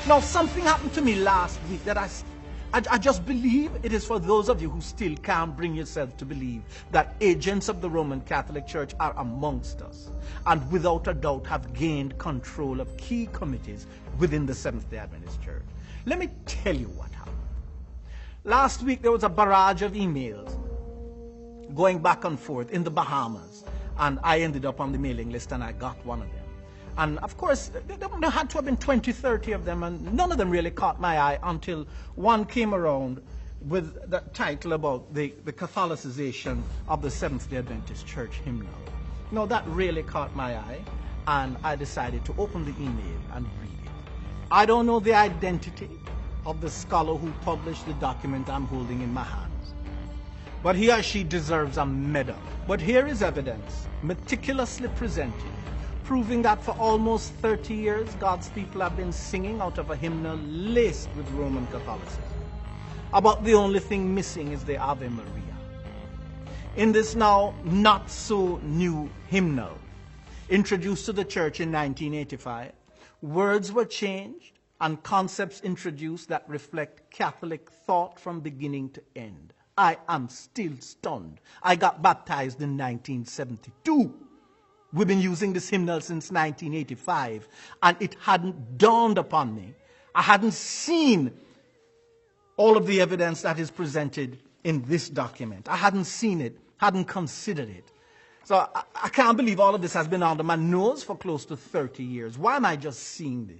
Now, something happened to me last week that I just believe it is for those of you who still can't bring yourself to believe that agents of the Roman Catholic Church are amongst us and without a doubt have gained control of key committees within the Seventh-day Adventist Church. Let me tell you what happened. Last week there was a barrage of emails going back and forth in the Bahamas, and I ended up on the mailing list and I got one of them. And of course, there had to have been 20, 30 of them, and none of them really caught my eye until one came around with the title about the Catholicization of the Seventh-day Adventist Church hymnal. No, that really caught my eye, and I decided to open the email and read it. I don't know the identity of the scholar who published the document I'm holding in my hands, but he or she deserves a medal. But here is evidence, meticulously presented, proving that for almost 30 years, God's people have been singing out of a hymnal laced with Roman Catholicism. About the only thing missing is the Ave Maria. In this now not so new hymnal, introduced to the church in 1985, words were changed and concepts introduced that reflect Catholic thought from beginning to end. I am still stunned. I got baptized in 1972. We've been using this hymnal since 1985, and it hadn't dawned upon me. I hadn't seen all of the evidence that is presented in this document. I hadn't seen it, hadn't considered it. So I can't believe all of this has been under my nose for close to 30 years. Why am I just seeing this?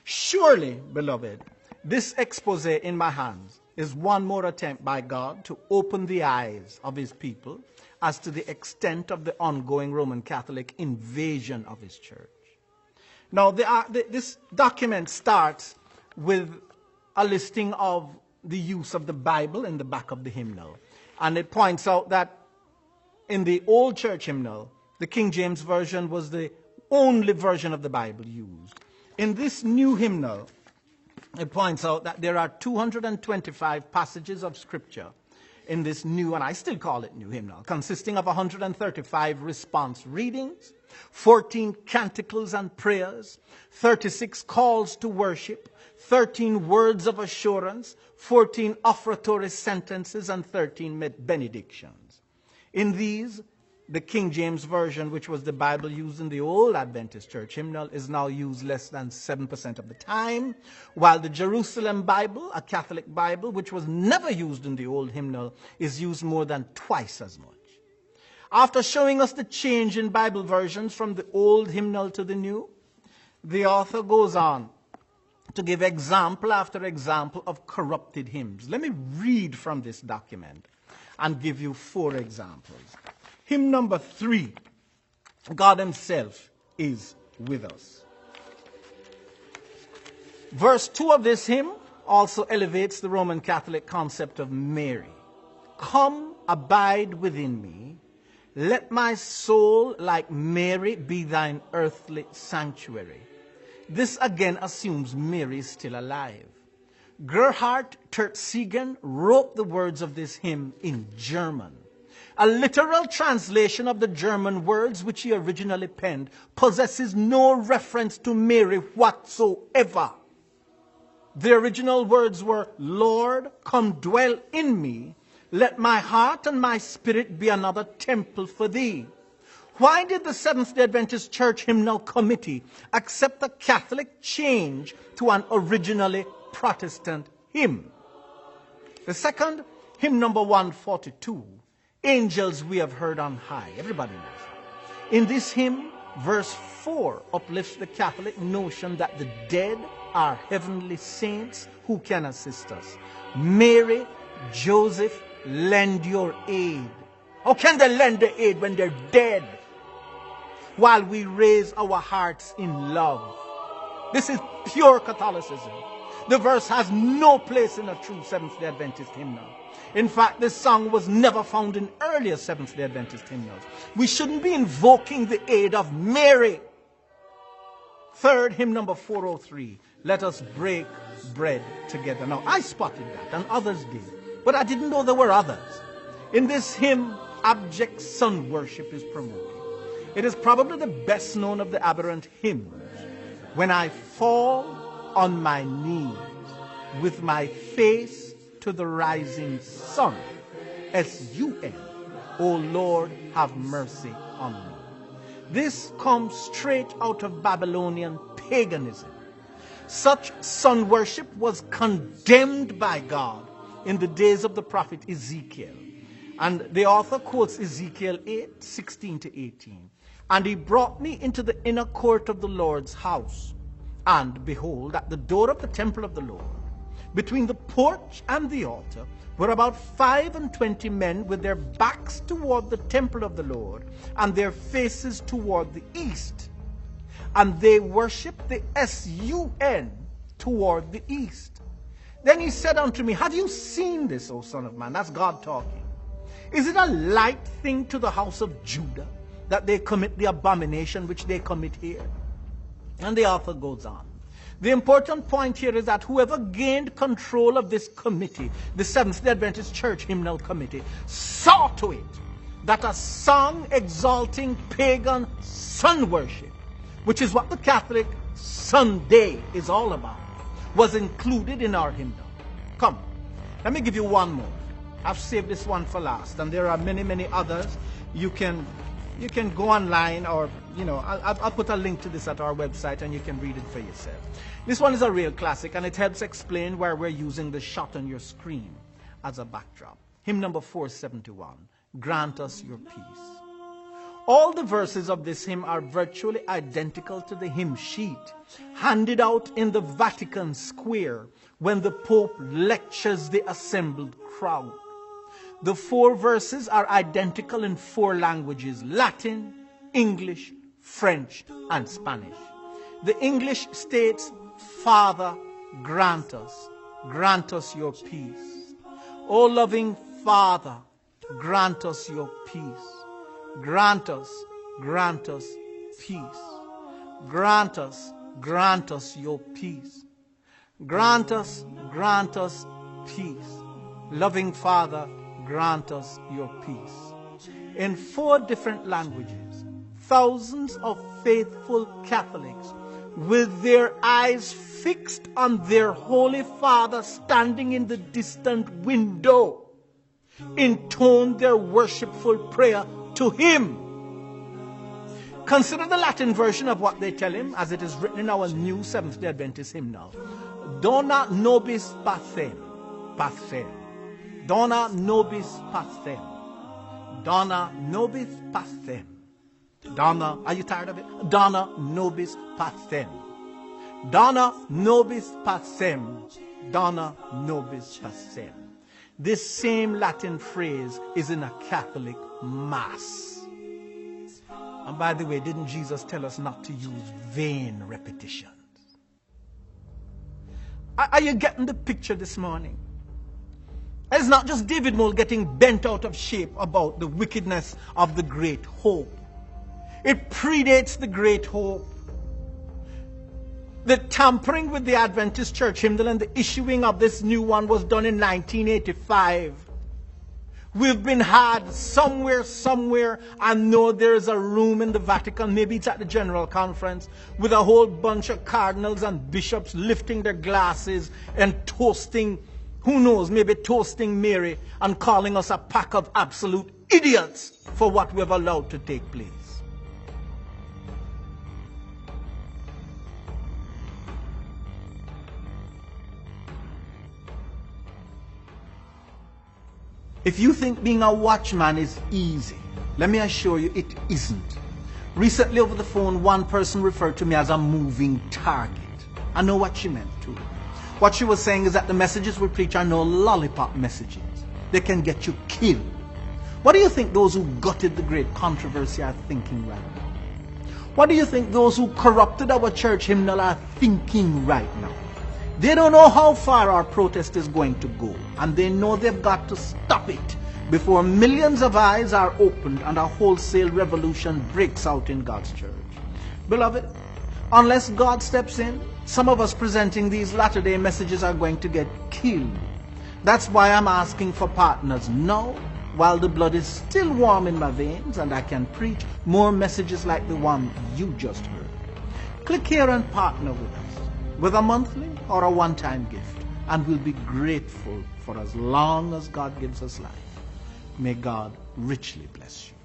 Surely, beloved, this expose in my hands is one more attempt by God to open the eyes of his people as to the extent of the ongoing Roman Catholic invasion of his church. Now, this document starts with a listing of the use of the Bible in the back of the hymnal. And it points out that in the old church hymnal, the King James Version was the only version of the Bible used. In this new hymnal, it points out that there are 225 passages of Scripture in this new, and I still call it new hymnal, consisting of 135 response readings, 14 canticles and prayers, 36 calls to worship, 13 words of assurance, 14 offertory sentences, and 13 benedictions. In these, the King James Version, which was the Bible used in the old Adventist church hymnal, is now used less than 7% of the time, while the Jerusalem Bible, a Catholic Bible, which was never used in the old hymnal, is used more than twice as much. After showing us the change in Bible versions from the old hymnal to the new, the author goes on to give example after example of corrupted hymns. Let me read from this document and give you 4 examples. Hymn number 3, God himself is with us. Verse 2 of this hymn also elevates the Roman Catholic concept of Mary. Come, abide within me. Let my soul, like Mary, be thine earthly sanctuary. This again assumes Mary is still alive. Gerhard Tertzigen wrote the words of this hymn in German. A literal translation of the German words which he originally penned possesses no reference to Mary whatsoever. The original words were, Lord, come dwell in me. Let my heart and my spirit be another temple for thee. Why did the Seventh-day Adventist Church Hymnal Committee accept a Catholic change to an originally Protestant hymn? The second, hymn number 142, Angels We Have Heard on High. Everybody knows. In this hymn, verse 4 uplifts the Catholic notion that the dead are heavenly saints who can assist us. Mary, Joseph, lend your aid. How can they lend the aid when they're dead? While we raise our hearts in love. This is pure Catholicism. The verse has no place in a true Seventh-day Adventist hymnal. In fact, this song was never found in earlier Seventh-day Adventist hymnals. We shouldn't be invoking the aid of Mary. Third, hymn number 403, Let Us Break Bread Together. Now, I spotted that, and others did, but I didn't know there were others. In this hymn, abject sun worship is promoted. It is probably the best known of the aberrant hymns. When I fall on my knees with my face to the rising sun. S-U-N. O Lord, have mercy on me. This comes straight out of Babylonian paganism. Such sun worship was condemned by God in the days of the prophet Ezekiel. And the author quotes Ezekiel 8:16-18. And he brought me into the inner court of the Lord's house. And behold, at the door of the temple of the Lord, between the porch and the altar, were about 25 men with their backs toward the temple of the Lord, and their faces toward the east. And they worshiped the S-U-N toward the east. Then he said unto me, have you seen this, O son of man? That's God talking. Is it a light thing to the house of Judah that they commit the abomination which they commit here? And the author goes on. The important point here is that whoever gained control of this committee, the Seventh-day Adventist Church Hymnal Committee, saw to it that a song exalting pagan sun worship, which is what the Catholic Sunday is all about, was included in our hymnal. Come, let me give you one more. I've saved this one for last, and there are many, many others. You can go online, or I'll put a link to this at our website, and you can read it for yourself. This one is a real classic, and it helps explain why we're using the shot on your screen as a backdrop. Hymn number 471, Grant Us Your Peace. All the verses of this hymn are virtually identical to the hymn sheet handed out in the Vatican Square when the Pope lectures the assembled crowd. The 4 verses are identical in 4 languages: Latin, English, French, and Spanish. The English states, Father, grant us your peace. O loving Father, grant us your peace. Grant us peace. Grant us your peace. Grant us peace. Loving Father, grant us your peace. In 4 different languages, thousands of faithful Catholics, with their eyes fixed on their Holy Father standing in the distant window, intoned their worshipful prayer to him. Consider the Latin version of what they tell him, as it is written in our new Seventh-day Adventist hymnal. Dona nobis pacem, pacem. Dona nobis pacem. Dona nobis pacem. Dona, are you tired of it? Dona nobis pacem. Dona nobis pacem. Dona nobis pacem. This same Latin phrase is in a Catholic Mass. And by the way, didn't Jesus tell us not to use vain repetitions? Are you getting the picture this morning? It's not just David Moll getting bent out of shape about the wickedness of the Great Hope. It predates the Great Hope. The tampering with the Adventist Church Hymnal and the issuing of this new one was done in 1985. We've been had somewhere. I know there's a room in the Vatican, maybe it's at the General Conference, with a whole bunch of cardinals and bishops lifting their glasses and toasting, who knows, maybe toasting Mary and calling us a pack of absolute idiots for what we've allowed to take place. If you think being a watchman is easy, let me assure you it isn't. Recently over the phone, one person referred to me as a moving target. I know what she meant too. What she was saying is that the messages we preach are no lollipop messages. They can get you killed. What do you think those who gutted the great controversy are thinking right now? What do you think those who corrupted our church hymnal are thinking right now? They don't know how far our protest is going to go, and they know they've got to stop it before millions of eyes are opened and a wholesale revolution breaks out in God's church. Beloved, unless God steps in, some of us presenting these latter-day messages are going to get killed. That's why I'm asking for partners now, while the blood is still warm in my veins and I can preach more messages like the one you just heard. Click here and partner with us. with a monthly or a one-time gift, and we'll be grateful for as long as God gives us life. May God richly bless you.